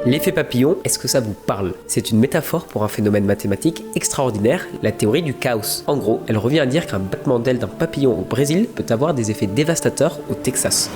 L'effet papillon, est-ce que ça vous parle? C'est une métaphore pour un phénomène mathématique extraordinaire, la théorie du chaos. En gros, elle revient à dire qu'un battement d'aile d'un papillon au Brésil peut avoir des effets dévastateurs au Texas.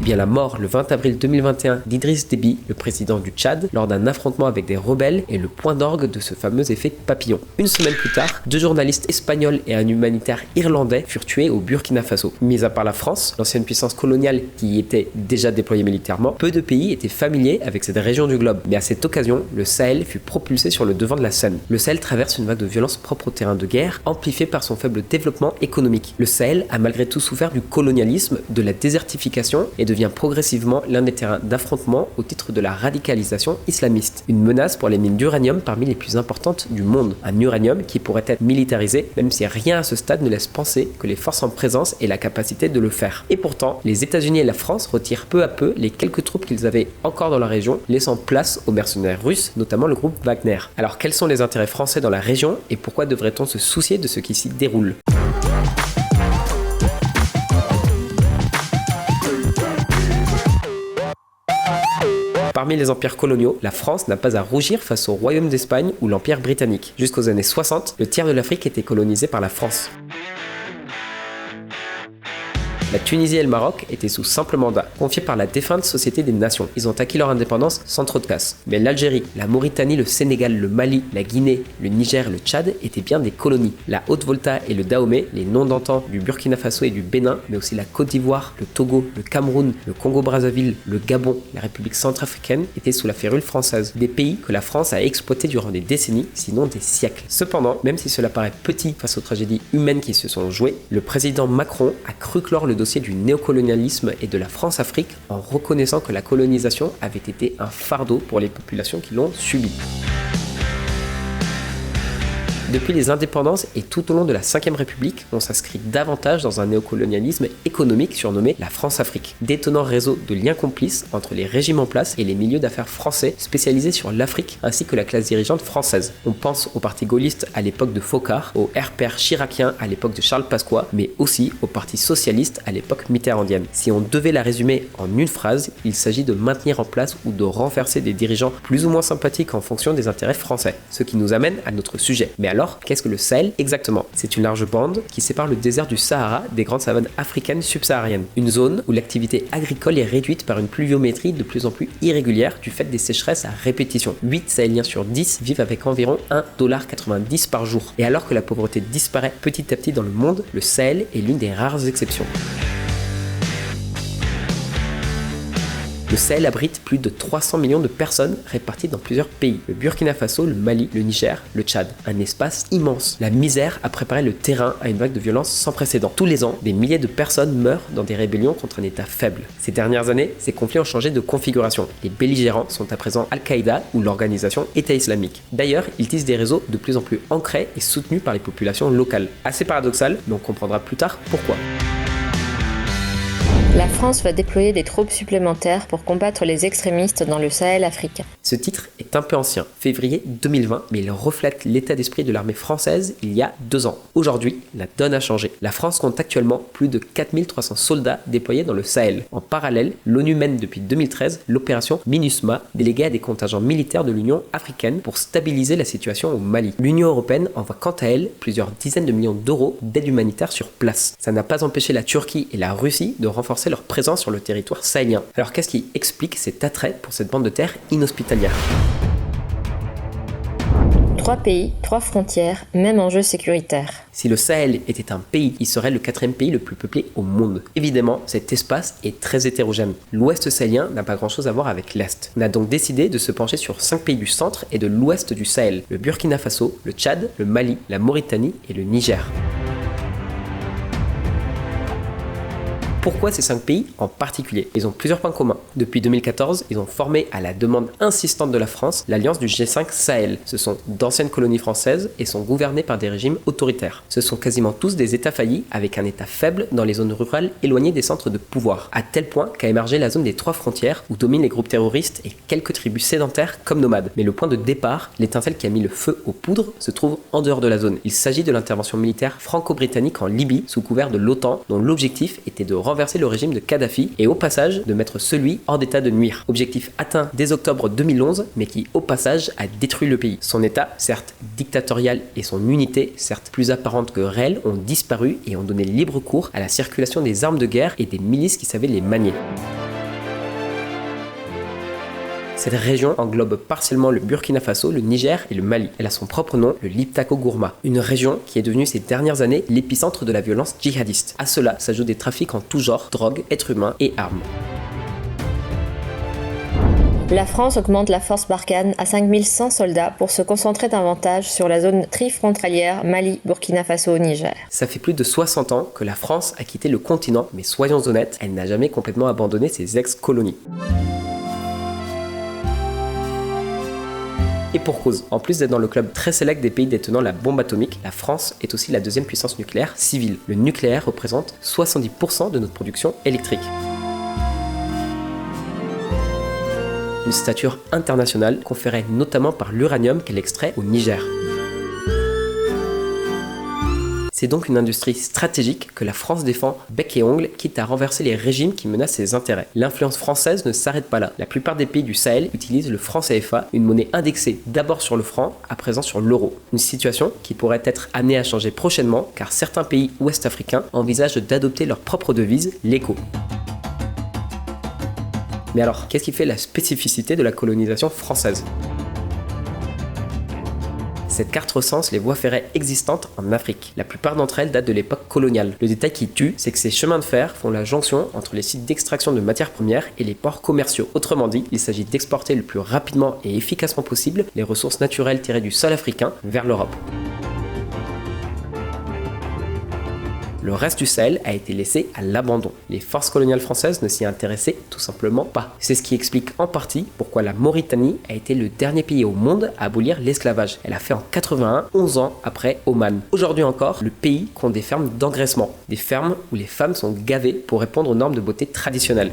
Eh bien, la mort le 20 avril 2021 d'Idriss Déby, le président du Tchad, lors d'un affrontement avec des rebelles, est le point d'orgue de ce fameux effet papillon. Une semaine plus tard, 2 journalistes espagnols et un humanitaire irlandais furent tués au Burkina Faso. Mis à part la France, l'ancienne puissance coloniale qui y était déjà déployée militairement, peu de pays étaient familiers avec cette région du globe. Mais à cette occasion, le Sahel fut propulsé sur le devant de la scène. Le Sahel traverse une vague de violence propre au terrain de guerre, amplifiée par son faible développement économique. Le Sahel a malgré tout souffert du colonialisme, de la désertification et devient progressivement l'un des terrains d'affrontement au titre de la radicalisation islamiste. Une menace pour les mines d'uranium parmi les plus importantes du monde. Un uranium qui pourrait être militarisé, même si rien à ce stade ne laisse penser que les forces en présence aient la capacité de le faire. Et pourtant, les États-Unis et la France retirent peu à peu les quelques troupes qu'ils avaient encore dans la région, laissant place aux mercenaires russes, notamment le groupe Wagner. Alors quels sont les intérêts français dans la région et pourquoi devrait-on se soucier de ce qui s'y déroule ? Parmi les empires coloniaux, la France n'a pas à rougir face au Royaume d'Espagne ou l'Empire britannique. Jusqu'aux années 60, le tiers de l'Afrique était colonisé par la France. La Tunisie et le Maroc étaient sous simple mandat, confiés par la défunte Société des Nations. Ils ont acquis leur indépendance sans trop de casse. Mais l'Algérie, la Mauritanie, le Sénégal, le Mali, la Guinée, le Niger et le Tchad étaient bien des colonies. La Haute-Volta et le Dahomey, les noms d'antan du Burkina Faso et du Bénin, mais aussi la Côte d'Ivoire, le Togo, le Cameroun, le Congo-Brazzaville, le Gabon, la République centrafricaine étaient sous la férule française. Des pays que la France a exploités durant des décennies, sinon des siècles. Cependant, même si cela paraît petit face aux tragédies humaines qui se sont jouées, le président Macron a cru clore le dossier du néocolonialisme et de la France-Afrique en reconnaissant que la colonisation avait été un fardeau pour les populations qui l'ont subi. Depuis les indépendances et tout au long de la Ve République, on s'inscrit davantage dans un néocolonialisme économique surnommé la France-Afrique. D'étonnants réseaux de liens complices entre les régimes en place et les milieux d'affaires français spécialisés sur l'Afrique ainsi que la classe dirigeante française. On pense au parti gaulliste à l'époque de Foccart, au RPR chiracien à l'époque de Charles Pasqua, mais aussi au parti socialiste à l'époque mitterrandienne. Si on devait la résumer en une phrase, il s'agit de maintenir en place ou de renverser des dirigeants plus ou moins sympathiques en fonction des intérêts français. Ce qui nous amène à notre sujet. Mais alors, qu'est-ce que le Sahel exactement? C'est une large bande qui sépare le désert du Sahara des grandes savanes africaines subsahariennes. Une zone où l'activité agricole est réduite par une pluviométrie de plus en plus irrégulière du fait des sécheresses à répétition. 8 Sahéliens sur 10 vivent avec environ 1,90$ par jour. Et alors que la pauvreté disparaît petit à petit dans le monde, le Sahel est l'une des rares exceptions. Le Sahel abrite plus de 300 millions de personnes réparties dans plusieurs pays. Le Burkina Faso, le Mali, le Niger, le Tchad. Un espace immense. La misère a préparé le terrain à une vague de violence sans précédent. Tous les ans, des milliers de personnes meurent dans des rébellions contre un État faible. Ces dernières années, ces conflits ont changé de configuration. Les belligérants sont à présent Al-Qaïda ou l'organisation État islamique. D'ailleurs, ils tissent des réseaux de plus en plus ancrés et soutenus par les populations locales. Assez paradoxal, mais on comprendra plus tard pourquoi. La France va déployer des troupes supplémentaires pour combattre les extrémistes dans le Sahel africain. Ce titre est un peu ancien, février 2020, mais il reflète l'état d'esprit de l'armée française il y a 2 ans. Aujourd'hui, la donne a changé. La France compte actuellement plus de 4300 soldats déployés dans le Sahel. En parallèle, l'ONU mène depuis 2013 l'opération MINUSMA, déléguée à des contingents militaires de l'Union africaine pour stabiliser la situation au Mali. L'Union européenne envoie quant à elle plusieurs dizaines de millions d'euros d'aide humanitaire sur place. Ça n'a pas empêché la Turquie et la Russie de renforcer leur présence sur le territoire sahélien. Alors qu'est-ce qui explique cet attrait pour cette bande de terre inhospitalière ? 3 pays, 3 frontières, même enjeu sécuritaire. Si le Sahel était un pays, il serait le 4e pays le plus peuplé au monde. Évidemment, cet espace est très hétérogène. L'ouest sahélien n'a pas grand-chose à voir avec l'est. On a donc décidé de se pencher sur 5 pays du centre et de l'ouest du Sahel. Le Burkina Faso, le Tchad, le Mali, la Mauritanie et le Niger. Pourquoi ces 5 pays en particulier? Ils ont plusieurs points communs. Depuis 2014, ils ont formé à la demande insistante de la France l'alliance du G5 Sahel. Ce sont d'anciennes colonies françaises et sont gouvernés par des régimes autoritaires. Ce sont quasiment tous des États faillis avec un État faible dans les zones rurales éloignées des centres de pouvoir. À tel point qu'a émergé la zone des 3 frontières où dominent les groupes terroristes et quelques tribus sédentaires comme nomades. Mais le point de départ, l'étincelle qui a mis le feu aux poudres, se trouve en dehors de la zone. Il s'agit de l'intervention militaire franco-britannique en Libye sous couvert de l'OTAN dont l'objectif était de renverser le régime de Kadhafi et au passage de mettre celui hors d'état de nuire. Objectif atteint dès octobre 2011, mais qui au passage a détruit le pays. Son état, certes dictatorial, et son unité, certes plus apparente que réelle, ont disparu et ont donné libre cours à la circulation des armes de guerre et des milices qui savaient les manier. Cette région englobe partiellement le Burkina Faso, le Niger et le Mali. Elle a son propre nom, le Liptako Gourma, une région qui est devenue ces dernières années l'épicentre de la violence djihadiste. À cela s'ajoutent des trafics en tout genre, drogue, êtres humains et armes. La France augmente la force Barkhane à 5100 soldats pour se concentrer davantage sur la zone trifrontalière Mali, Burkina Faso, Niger. Ça fait plus de 60 ans que la France a quitté le continent, mais soyons honnêtes, elle n'a jamais complètement abandonné ses ex-colonies. Et pour cause, en plus d'être dans le club très sélect des pays détenant la bombe atomique, la France est aussi la deuxième puissance nucléaire civile. Le nucléaire représente 70% de notre production électrique. Une stature internationale conférée notamment par l'uranium qu'elle extrait au Niger. C'est donc une industrie stratégique que la France défend bec et ongle, quitte à renverser les régimes qui menacent ses intérêts. L'influence française ne s'arrête pas là. La plupart des pays du Sahel utilisent le franc CFA, une monnaie indexée d'abord sur le franc, à présent sur l'euro. Une situation qui pourrait être amenée à changer prochainement, car certains pays ouest-africains envisagent d'adopter leur propre devise, l'éco. Mais alors, qu'est-ce qui fait la spécificité de la colonisation française ? Cette carte recense les voies ferrées existantes en Afrique. La plupart d'entre elles datent de l'époque coloniale. Le détail qui tue, c'est que ces chemins de fer font la jonction entre les sites d'extraction de matières premières et les ports commerciaux. Autrement dit, il s'agit d'exporter le plus rapidement et efficacement possible les ressources naturelles tirées du sol africain vers l'Europe. Le reste du Sahel a été laissé à l'abandon. Les forces coloniales françaises ne s'y intéressaient tout simplement pas. C'est ce qui explique en partie pourquoi la Mauritanie a été le dernier pays au monde à abolir l'esclavage. Elle a fait en 81, 11 ans après Oman. Aujourd'hui encore, le pays compte des fermes d'engraissement, des fermes où les femmes sont gavées pour répondre aux normes de beauté traditionnelles.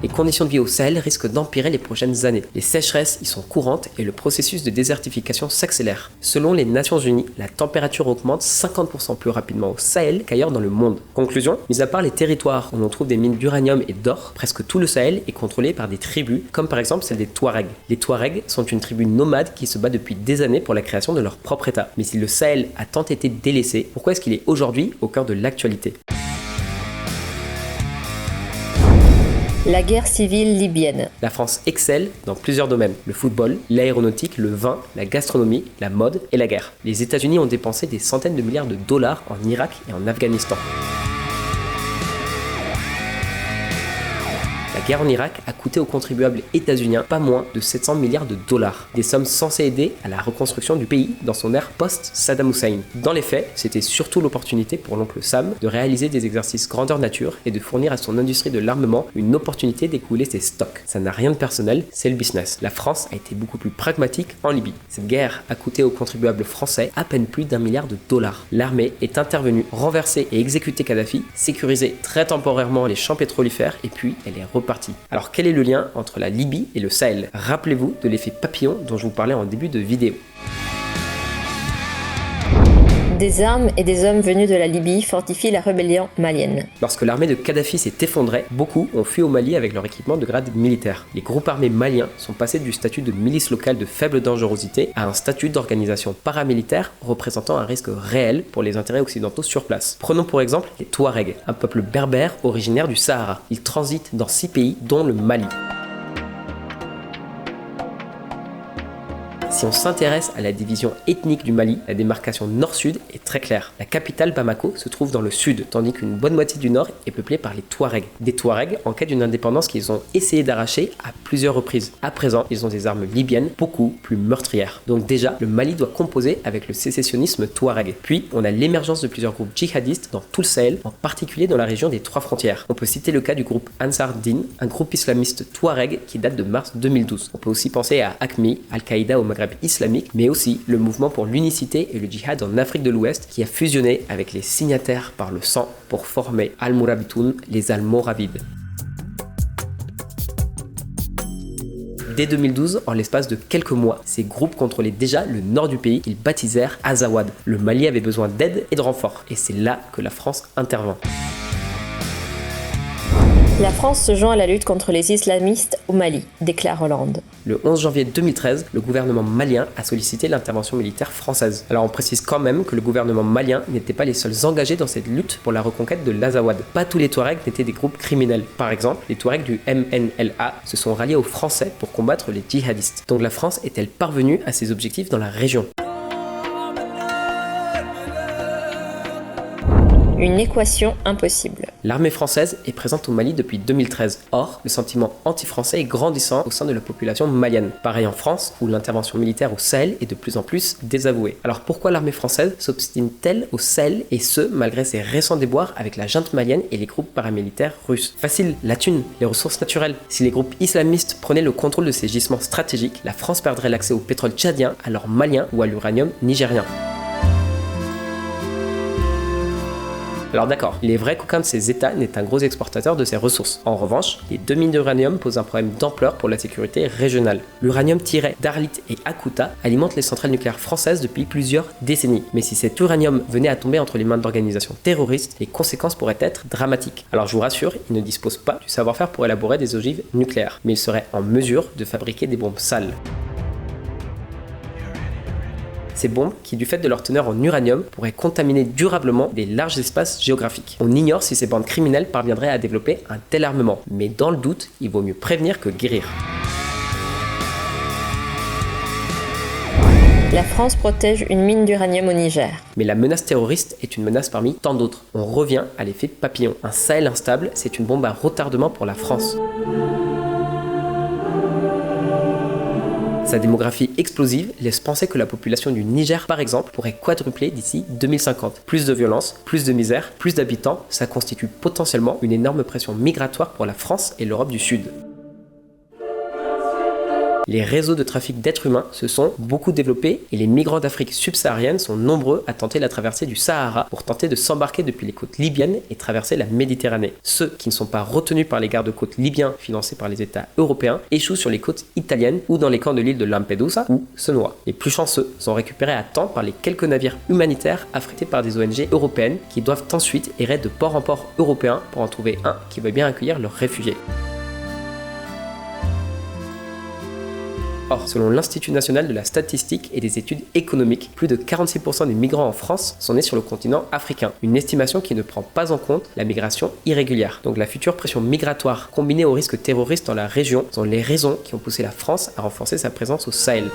Les conditions de vie au Sahel risquent d'empirer les prochaines années. Les sécheresses y sont courantes et le processus de désertification s'accélère. Selon les Nations Unies, la température augmente 50% plus rapidement au Sahel qu'ailleurs dans le monde. Conclusion, mis à part les territoires où l'on trouve des mines d'uranium et d'or, presque tout le Sahel est contrôlé par des tribus, comme par exemple celle des Touaregs. Les Touaregs sont une tribu nomade qui se bat depuis des années pour la création de leur propre État. Mais si le Sahel a tant été délaissé, pourquoi est-ce qu'il est aujourd'hui au cœur de l'actualité ? La guerre civile libyenne. La France excelle dans plusieurs domaines. Le football, l'aéronautique, le vin, la gastronomie, la mode et la guerre. Les États-Unis ont dépensé des centaines de milliards de dollars en Irak et en Afghanistan. La guerre en Irak a coûté aux contribuables états-uniens pas moins de 700 milliards de dollars. Des sommes censées aider à la reconstruction du pays dans son ère post-Saddam Hussein. Dans les faits, c'était surtout l'opportunité pour l'oncle Sam de réaliser des exercices grandeur nature et de fournir à son industrie de l'armement une opportunité d'écouler ses stocks. Ça n'a rien de personnel, c'est le business. La France a été beaucoup plus pragmatique en Libye. Cette guerre a coûté aux contribuables français à peine plus d'1 milliard de dollars. L'armée est intervenue, renverser et exécuter Kadhafi, sécuriser très temporairement les champs pétrolifères et puis elle est repartie. Alors quel est le lien entre la Libye et le Sahel ? Rappelez-vous de l'effet papillon dont je vous parlais en début de vidéo. Des armes et des hommes venus de la Libye fortifient la rébellion malienne. Lorsque l'armée de Kadhafi s'est effondrée, beaucoup ont fui au Mali avec leur équipement de grade militaire. Les groupes armés maliens sont passés du statut de milice locale de faible dangerosité à un statut d'organisation paramilitaire représentant un risque réel pour les intérêts occidentaux sur place. Prenons pour exemple les Touaregs, un peuple berbère originaire du Sahara. Ils transitent dans 6 pays dont le Mali. Si on s'intéresse à la division ethnique du Mali, la démarcation nord-sud est très claire. La capitale Bamako se trouve dans le sud, tandis qu'une bonne moitié du nord est peuplée par les Touaregs. Des Touaregs en quête d'une indépendance qu'ils ont essayé d'arracher à plusieurs reprises. À présent, ils ont des armes libyennes beaucoup plus meurtrières. Donc déjà, le Mali doit composer avec le sécessionnisme Touareg. Puis, on a l'émergence de plusieurs groupes djihadistes dans tout le Sahel, en particulier dans la région des 3 frontières. On peut citer le cas du groupe Ansar Din, un groupe islamiste Touareg qui date de mars 2012. On peut aussi penser à AQMI, Al-Qaïda au Maghreb islamique, mais aussi le mouvement pour l'unicité et le djihad en Afrique de l'Ouest qui a fusionné avec les signataires par le sang pour former Al-Mourabitoun, les Almoravides. Dès 2012, en l'espace de quelques mois, ces groupes contrôlaient déjà le nord du pays qu'ils baptisèrent Azawad. Le Mali avait besoin d'aide et de renforts, et c'est là que la France intervient. La France se joint à la lutte contre les islamistes au Mali, déclare Hollande. Le 11 janvier 2013, le gouvernement malien a sollicité l'intervention militaire française. Alors on précise quand même que le gouvernement malien n'était pas les seuls engagés dans cette lutte pour la reconquête de l'Azawad. Pas tous les Touaregs n'étaient des groupes criminels. Par exemple, les Touaregs du MNLA se sont ralliés aux Français pour combattre les djihadistes. Donc la France est-elle parvenue à ses objectifs dans la région ? Une équation impossible. L'armée française est présente au Mali depuis 2013. Or, le sentiment anti-français est grandissant au sein de la population malienne. Pareil en France, où l'intervention militaire au Sahel est de plus en plus désavouée. Alors pourquoi l'armée française s'obstine-t-elle au Sahel, et ce, malgré ses récents déboires avec la junte malienne et les groupes paramilitaires russes ? Facile, la thune, les ressources naturelles. Si les groupes islamistes prenaient le contrôle de ces gisements stratégiques, la France perdrait l'accès au pétrole tchadien, à l'or malien ou à l'uranium nigérien. Alors d'accord, il est vrai qu'aucun de ces États n'est un gros exportateur de ces ressources. En revanche, les deux mines d'uranium posent un problème d'ampleur pour la sécurité régionale. L'uranium tiré d'Arlit et Akuta alimente les centrales nucléaires françaises depuis plusieurs décennies. Mais si cet uranium venait à tomber entre les mains d'organisations terroristes, les conséquences pourraient être dramatiques. Alors je vous rassure, ils ne disposent pas du savoir-faire pour élaborer des ogives nucléaires, mais ils seraient en mesure de fabriquer des bombes sales. Ces bombes, qui du fait de leur teneur en uranium, pourraient contaminer durablement des larges espaces géographiques. On ignore si ces bandes criminelles parviendraient à développer un tel armement, mais dans le doute, il vaut mieux prévenir que guérir. La France protège une mine d'uranium au Niger. Mais la menace terroriste est une menace parmi tant d'autres. On revient à l'effet papillon. Un Sahel instable, c'est une bombe à retardement pour la France. Sa démographie explosive laisse penser que la population du Niger, par exemple, pourrait quadrupler d'ici 2050. Plus de violence, plus de misère, plus d'habitants, ça constitue potentiellement une énorme pression migratoire pour la France et l'Europe du Sud. Les réseaux de trafic d'êtres humains se sont beaucoup développés et les migrants d'Afrique subsaharienne sont nombreux à tenter la traversée du Sahara pour tenter de s'embarquer depuis les côtes libyennes et traverser la Méditerranée. Ceux qui ne sont pas retenus par les gardes-côtes libyens financés par les États européens échouent sur les côtes italiennes ou dans les camps de l'île de Lampedusa ou se noient. Les plus chanceux sont récupérés à temps par les quelques navires humanitaires affrétés par des ONG européennes qui doivent ensuite errer de port en port européen pour en trouver un qui veut bien accueillir leurs réfugiés. Or, selon l'Institut national de la statistique et des études économiques, plus de 46% des migrants en France sont nés sur le continent africain. Une estimation qui ne prend pas en compte la migration irrégulière. Donc la future pression migratoire combinée au risque terroriste dans la région sont les raisons qui ont poussé la France à renforcer sa présence au Sahel.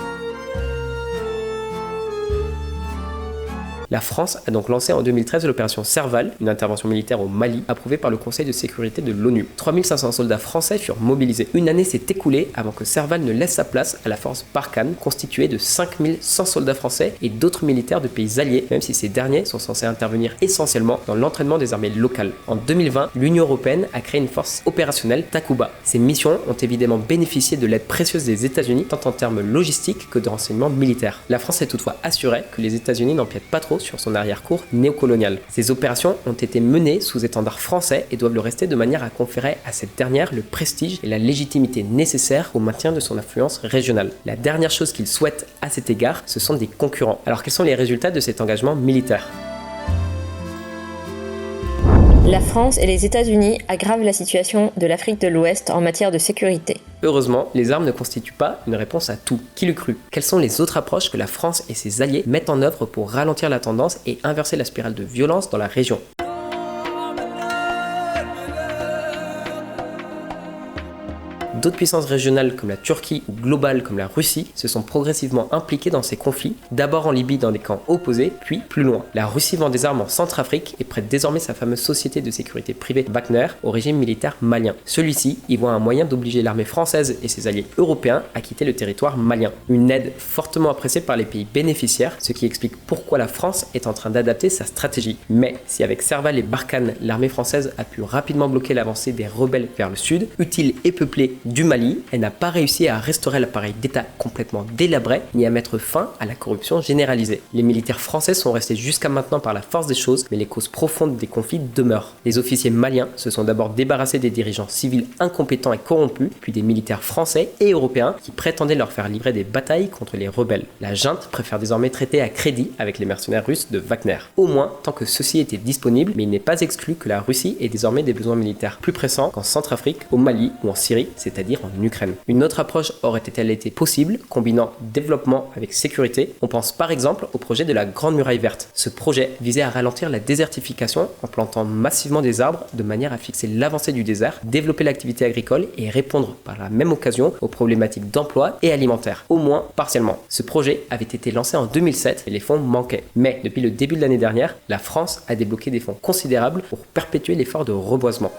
La France a donc lancé en 2013 l'opération Serval, une intervention militaire au Mali, approuvée par le Conseil de sécurité de l'ONU. 3500 soldats français furent mobilisés. Une année s'est écoulée avant que Serval ne laisse sa place à la force Barkhane, constituée de 5100 soldats français et d'autres militaires de pays alliés, même si ces derniers sont censés intervenir essentiellement dans l'entraînement des armées locales. En 2020, l'Union européenne a créé une force opérationnelle Takuba. Ces missions ont évidemment bénéficié de l'aide précieuse des États-Unis, tant en termes logistiques que de renseignements militaires. La France est toutefois assurée que les États-Unis n'empiètent pas trop sur son arrière-cour néocolonial. Ces opérations ont été menées sous étendard français et doivent le rester de manière à conférer à cette dernière le prestige et la légitimité nécessaires au maintien de son influence régionale. La dernière chose qu'ils souhaitent à cet égard, ce sont des concurrents. Alors quels sont les résultats de cet engagement militaire ? La France et les États-Unis aggravent la situation de l'Afrique de l'Ouest en matière de sécurité. Heureusement, les armes ne constituent pas une réponse à tout. Qui l'eût cru ? Quelles sont les autres approches que la France et ses alliés mettent en œuvre pour ralentir la tendance et inverser la spirale de violence dans la région ? D'autres puissances régionales comme la Turquie ou globales comme la Russie se sont progressivement impliquées dans ces conflits, d'abord en Libye dans des camps opposés, puis plus loin. La Russie vend des armes en Centrafrique et prête désormais sa fameuse société de sécurité privée Wagner au régime militaire malien. Celui-ci y voit un moyen d'obliger l'armée française et ses alliés européens à quitter le territoire malien. Une aide fortement appréciée par les pays bénéficiaires, ce qui explique pourquoi la France est en train d'adapter sa stratégie. Mais si avec Serval et Barkhane, l'armée française a pu rapidement bloquer l'avancée des rebelles vers le sud, utile et peuplée du Mali, elle n'a pas réussi à restaurer l'appareil d'État complètement délabré, ni à mettre fin à la corruption généralisée. Les militaires français sont restés jusqu'à maintenant par la force des choses, mais les causes profondes des conflits demeurent. Les officiers maliens se sont d'abord débarrassés des dirigeants civils incompétents et corrompus, puis des militaires français et européens qui prétendaient leur faire livrer des batailles contre les rebelles. La junte préfère désormais traiter à crédit avec les mercenaires russes de Wagner. Au moins, tant que ceci était disponible, mais il n'est pas exclu que la Russie ait désormais des besoins militaires plus pressants qu'en Centrafrique, au Mali ou en Syrie, c'est-à-dire en Ukraine. Une autre approche aurait-elle été possible, combinant développement avec sécurité? On pense par exemple au projet de la Grande Muraille Verte. Ce projet visait à ralentir la désertification en plantant massivement des arbres de manière à fixer l'avancée du désert, développer l'activité agricole et répondre par la même occasion aux problématiques d'emploi et alimentaire, au moins partiellement. Ce projet avait été lancé en 2007 et les fonds manquaient. Mais depuis le début de l'année dernière, la France a débloqué des fonds considérables pour perpétuer l'effort de reboisement.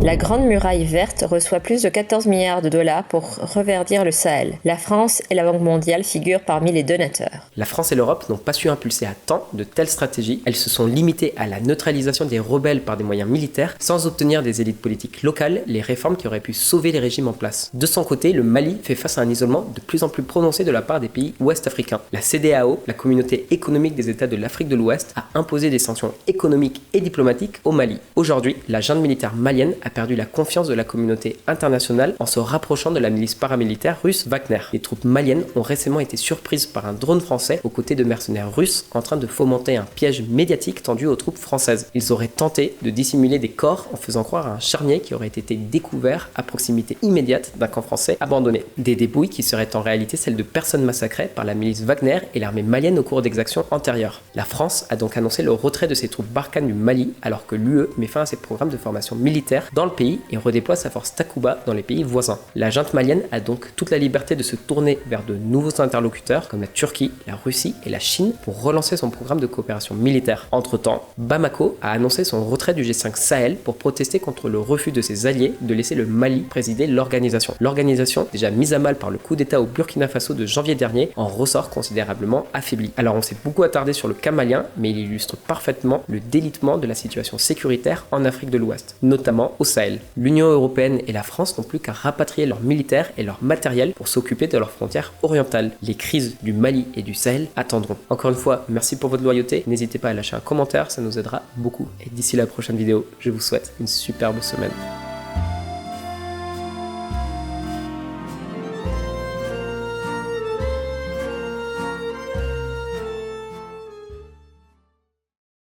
La Grande Muraille Verte reçoit plus de 14 milliards de dollars pour reverdir le Sahel. La France et la Banque mondiale figurent parmi les donateurs. La France et l'Europe n'ont pas su impulser à temps de telles stratégies. Elles se sont limitées à la neutralisation des rebelles par des moyens militaires, sans obtenir des élites politiques locales les réformes qui auraient pu sauver les régimes en place. De son côté, le Mali fait face à un isolement de plus en plus prononcé de la part des pays ouest africains. La CEDEAO, la communauté économique des États de l'Afrique de l'Ouest, a imposé des sanctions économiques et diplomatiques au Mali. Aujourd'hui, la junte militaire malienne a perdu la confiance de la communauté internationale en se rapprochant de la milice paramilitaire russe Wagner. Les troupes maliennes ont récemment été surprises par un drone français aux côtés de mercenaires russes en train de fomenter un piège médiatique tendu aux troupes françaises. Ils auraient tenté de dissimuler des corps en faisant croire à un charnier qui aurait été découvert à proximité immédiate d'un camp français abandonné. Des débouilles qui seraient en réalité celles de personnes massacrées par la milice Wagner et l'armée malienne au cours d'exactions antérieures. La France a donc annoncé le retrait de ses troupes Barkhane du Mali alors que l'UE met fin à ses programmes de formation militaire dans le pays et redéploie sa force Takuba dans les pays voisins. La junte malienne a donc toute la liberté de se tourner vers de nouveaux interlocuteurs comme la Turquie, la Russie et la Chine pour relancer son programme de coopération militaire. Entre-temps, Bamako a annoncé son retrait du G5 Sahel pour protester contre le refus de ses alliés de laisser le Mali présider l'organisation. L'organisation, déjà mise à mal par le coup d'État au Burkina Faso de janvier dernier, en ressort considérablement affaiblie. Alors on s'est beaucoup attardé sur le cas malien, mais il illustre parfaitement le délitement de la situation sécuritaire en Afrique de l'Ouest, notamment au Sahel. L'Union européenne et la France n'ont plus qu'à rapatrier leurs militaires et leur matériel pour s'occuper de leurs frontières orientales. Les crises du Mali et du Sahel attendront. Encore une fois, merci pour votre loyauté. N'hésitez pas à lâcher un commentaire, ça nous aidera beaucoup. Et d'ici la prochaine vidéo, je vous souhaite une superbe semaine.